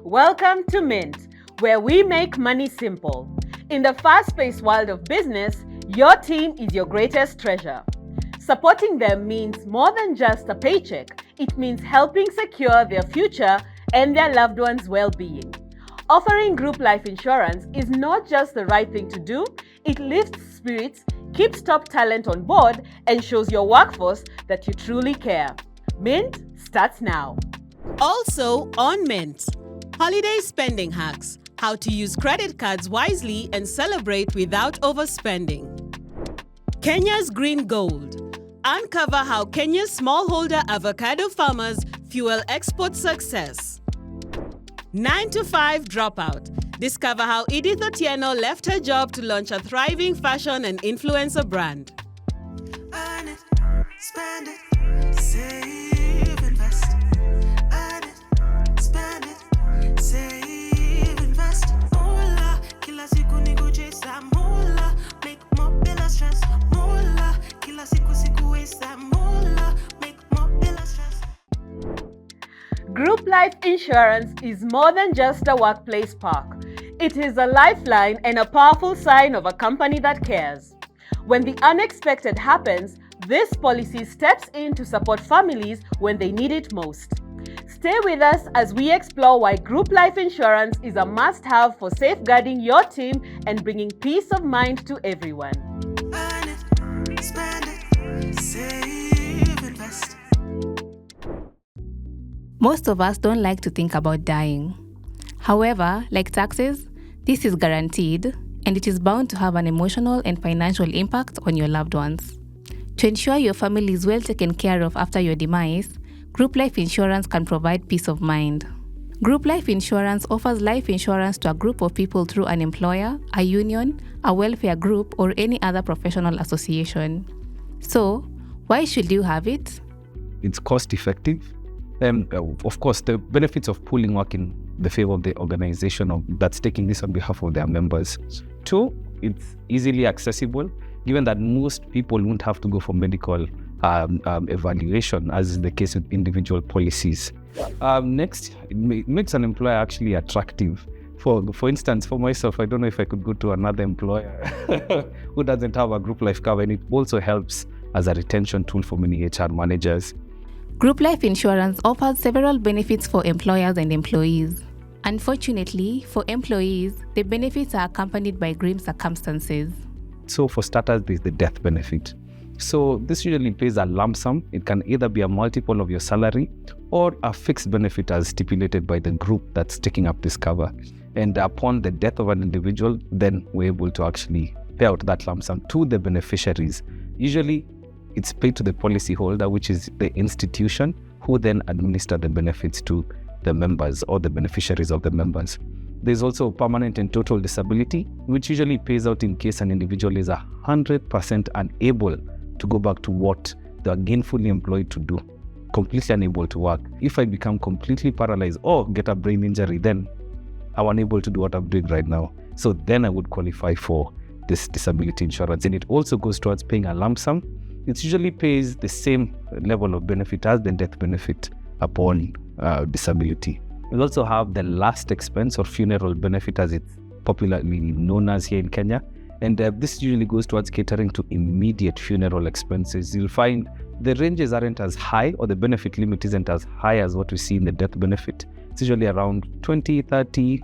Welcome to Mint, where we make money simple. In the fast-paced world of business, your team is your greatest treasure. Supporting them means more than just a paycheck. It means helping secure their future and their loved ones' well-being. Offering group life insurance is not just the right thing to do, it lifts spirits, keeps top talent on board, and shows your workforce that you truly care. Mint starts now. Also on Mint, holiday spending hacks, how to use credit cards wisely and celebrate without overspending. Kenya's Green Gold, uncover how Kenya's smallholder avocado farmers fuel export success. 9 to 5 dropout, discover how Edith Otieno left her job to launch a thriving fashion and influencer brand. Earn it, spend it, save, invest. Earn it, spend it, save, invest. Mola, kila siku niko chesa. Mola, make more bila stress. Mola, kila siku wesa. Mola, make more bila stress. Group life insurance is more than just a workplace perk. It is a lifeline and a powerful sign of a company that cares. When the unexpected happens, this policy steps in to support families when they need it most. Stay with us as we explore why group life insurance is a must-have for safeguarding your team and bringing peace of mind to everyone. Earn it, spend it, save, invest. Most of us don't like to think about dying. However, like taxes, this is guaranteed and it is bound to have an emotional and financial impact on your loved ones. To ensure your family is well taken care of after your demise, group life insurance can provide peace of mind. Group life insurance offers life insurance to a group of people through an employer, a union, a welfare group, or any other professional association. So, why should you have it? It's cost effective. Of course, the benefits of pooling work in the favor of the organization that's taking this on behalf of their members. 2, it's easily accessible, given that most people won't have to go for medical evaluation, as is the case with individual policies. Next, it makes an employer actually attractive. For instance, for myself, I don't know if I could go to another employer who doesn't have a group life cover, and it also helps as a retention tool for many HR managers. Group life insurance offers several benefits for employers and employees. Unfortunately, for employees, the benefits are accompanied by grim circumstances. So for starters, there's the death benefit. So this usually pays a lump sum. It can either be a multiple of your salary or a fixed benefit as stipulated by the group that's taking up this cover. And upon the death of an individual, then we're able to actually pay out that lump sum to the beneficiaries. Usually, it's paid to the policyholder, which is the institution, who then administer the benefits to the members or the beneficiaries of the members. There's also permanent and total disability, which usually pays out in case an individual is 100% unable to go back to what they are gainfully employed to do, completely unable to work. If I become completely paralyzed or get a brain injury, then I'm unable to do what I'm doing right now. So then I would qualify for this disability insurance. And it also goes towards paying a lump sum. It usually pays the same level of benefit as the death benefit upon disability. We also have the last expense or funeral benefit, as it's popularly known as here in Kenya. And this usually goes towards catering to immediate funeral expenses. You'll find the ranges aren't as high, or the benefit limit isn't as high as what we see in the death benefit. It's usually around 20, 30,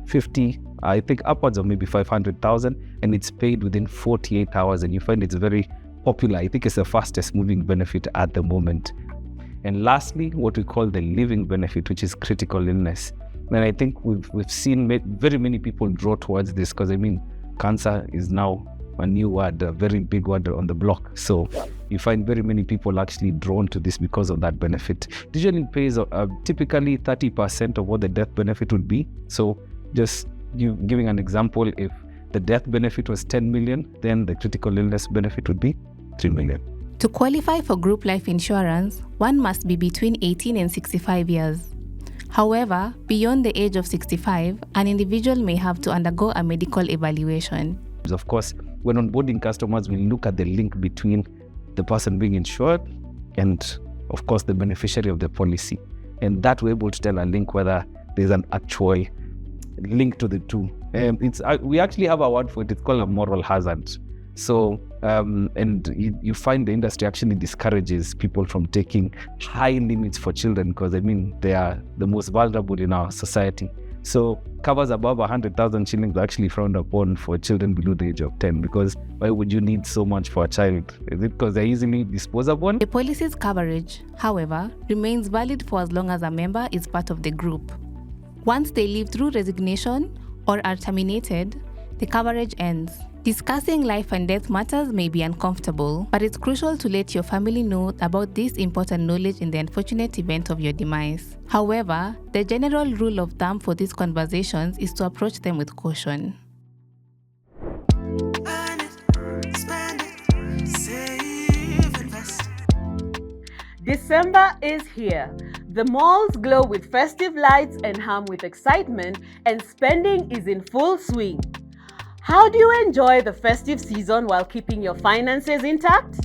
50, I think upwards of maybe 500,000, and it's paid within 48 hours. And you find it's very popular. I think it's the fastest moving benefit at the moment. And lastly, what we call the living benefit, which is critical illness. And I think we've seen very many people draw towards this, because cancer is now a new word, a very big word on the block. So you find very many people actually drawn to this because of that benefit. It usually pays typically 30% of what the death benefit would be. So just giving an example, if the death benefit was 10 million, then the critical illness benefit would be 3 million. To qualify for group life insurance, one must be between 18 and 65 years. However, beyond the age of 65, an individual may have to undergo a medical evaluation. Of course, when onboarding customers, we look at the link between the person being insured and, of course, the beneficiary of the policy. And that we're able to tell a link whether there's an actual link to the two. We actually have a word for it. It's called a moral hazard. So, and you find the industry actually discourages people from taking high limits for children because, they are the most vulnerable in our society. So covers above 100,000 shillings are actually frowned upon for children below the age of 10, because why would you need so much for a child? Is it because they're easily disposable? The policy's coverage, however, remains valid for as long as a member is part of the group. Once they leave through resignation or are terminated, the coverage ends. Discussing life and death matters may be uncomfortable, but it's crucial to let your family know about this important knowledge in the unfortunate event of your demise. However, the general rule of thumb for these conversations is to approach them with caution. Earn it, spend it, save, invest. December is here. The malls glow with festive lights and hum with excitement, and spending is in full swing. How do you enjoy the festive season while keeping your finances intact?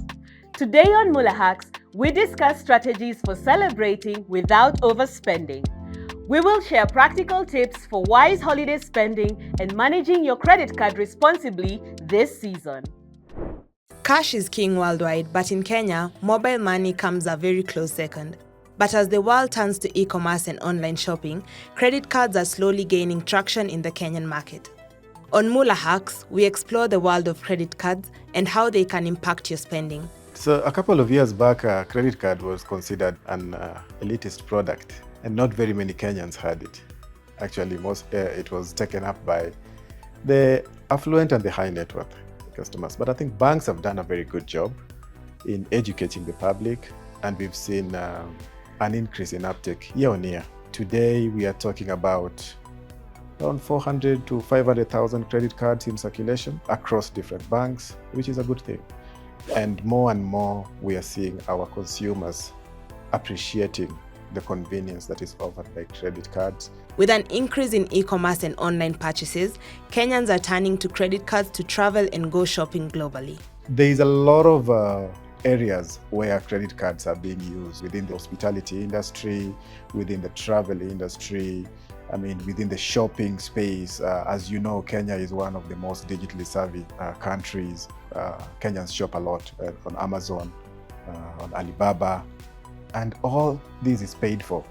Today on Mula Hacks, we discuss strategies for celebrating without overspending. We will share practical tips for wise holiday spending and managing your credit card responsibly this season. Cash is king worldwide, but in Kenya, mobile money comes a very close second. But as the world turns to e-commerce and online shopping, credit cards are slowly gaining traction in the Kenyan market. On Mula Hacks, we explore the world of credit cards and how they can impact your spending. So a couple of years back, a credit card was considered an elitist product, and not very many Kenyans had it. Actually, it was taken up by the affluent and the high net worth customers. But I think banks have done a very good job in educating the public, and we've seen an increase in uptake year on year. Today, we are talking about around 400 to 500,000 credit cards in circulation across different banks, which is a good thing. And more, we are seeing our consumers appreciating the convenience that is offered by credit cards. With an increase in e-commerce and online purchases, Kenyans are turning to credit cards to travel and go shopping globally. There is a lot of areas where credit cards are being used within the hospitality industry, within the travel industry, within the shopping space. As you know, Kenya is one of the most digitally savvy countries. Kenyans shop a lot on Amazon, on Alibaba, and all this is paid for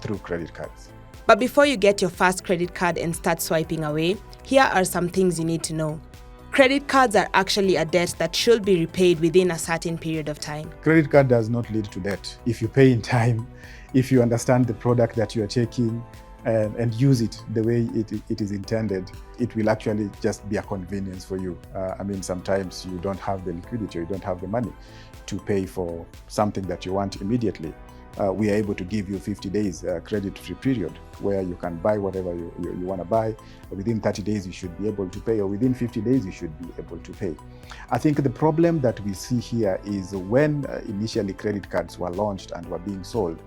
through credit cards. But before you get your first credit card and start swiping away, here are some things you need to know. Credit cards are actually a debt that should be repaid within a certain period of time. Credit card does not lead to debt. If you pay in time, if you understand the product that you are taking, and use it the way it is intended, it will actually just be a convenience for you. Sometimes you don't have the liquidity, or you don't have the money to pay for something that you want immediately. We are able to give you 50 days credit-free period where you can buy whatever you want to buy. Within 30 days, you should be able to pay, or within 50 days, you should be able to pay. I think the problem that we see here is when initially credit cards were launched and were being sold,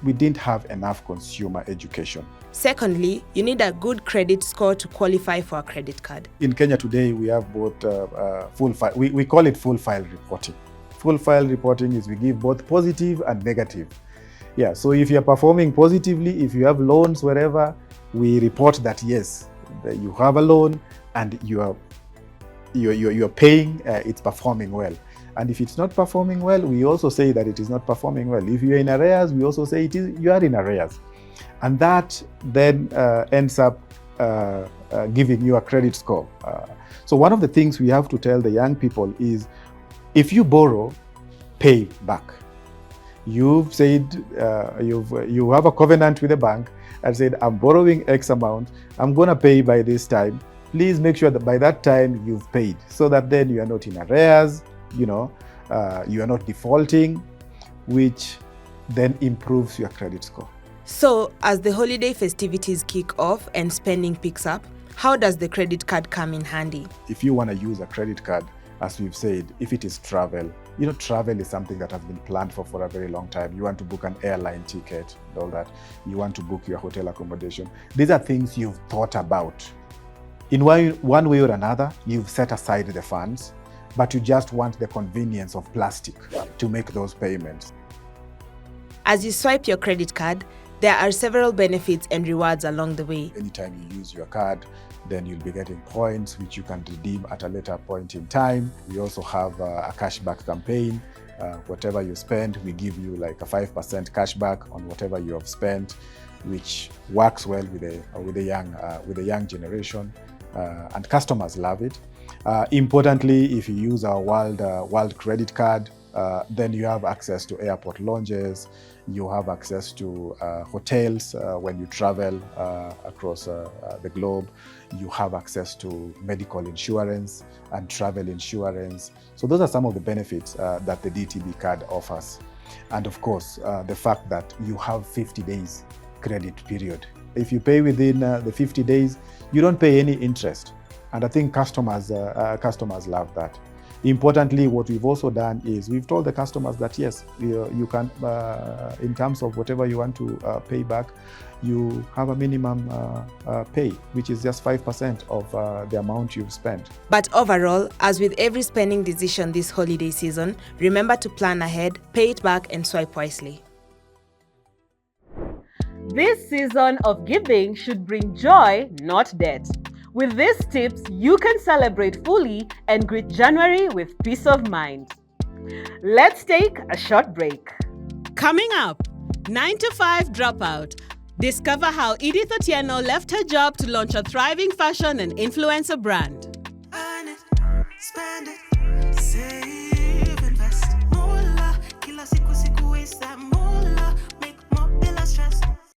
we didn't have enough consumer education. Secondly, you need a good credit score to qualify for a credit card. In Kenya today, we have both full file, we call it full file reporting. Full file reporting is we give both positive and negative. Yeah, so if you're performing positively, if you have loans wherever, we report that yes, you have a loan and you're paying, it's performing well. And if it's not performing well, we also say that it is not performing well. If you're in arrears, we also say you are in arrears. And that then ends up giving you a credit score. So one of the things we have to tell the young people is, if you borrow, pay back. You've said you have a covenant with the bank and said, I'm borrowing X amount, I'm gonna pay by this time. Please make sure that by that time you've paid, so that then you are not in arrears, you are not defaulting, which then improves your credit score. So, as the holiday festivities kick off and spending picks up, how does the credit card come in handy? If you want to use a credit card, as we've said, if it is travel, travel is something that has been planned for a very long time. You want to book an airline ticket, all that. You want to book your hotel accommodation. These are things you've thought about. In one way or another, you've set aside the funds, but you just want the convenience of plastic to make those payments. As you swipe your credit card, There are several benefits and rewards along the way. Anytime you use your card, then you'll be getting points which you can redeem at a later point in time. We also have a cashback campaign. Whatever you spend, we give you like a 5% cashback on whatever you have spent, which works well with the young generation, and customers love it. Importantly, if you use our World Credit Card, then you have access to airport lounges, you have access to hotels when you travel across the globe, you have access to medical insurance and travel insurance. So those are some of the benefits that the DTB card offers. And of course, the fact that you have 50 days credit period. If you pay within the 50 days, you don't pay any interest. And I think customers love that. Importantly, what we've also done is we've told the customers that yes, you can, in terms of whatever you want to pay back, you have a minimum pay, which is just 5% of the amount you've spent. But overall, as with every spending decision this holiday season, remember to plan ahead, pay it back, and swipe wisely. This season of giving should bring joy, not debt. With these tips, you can celebrate fully and greet January with peace of mind. Let's take a short break. Coming up, 9 to 5 dropout. Discover how Edith Otieno left her job to launch a thriving fashion and influencer brand. Earn it, spend it.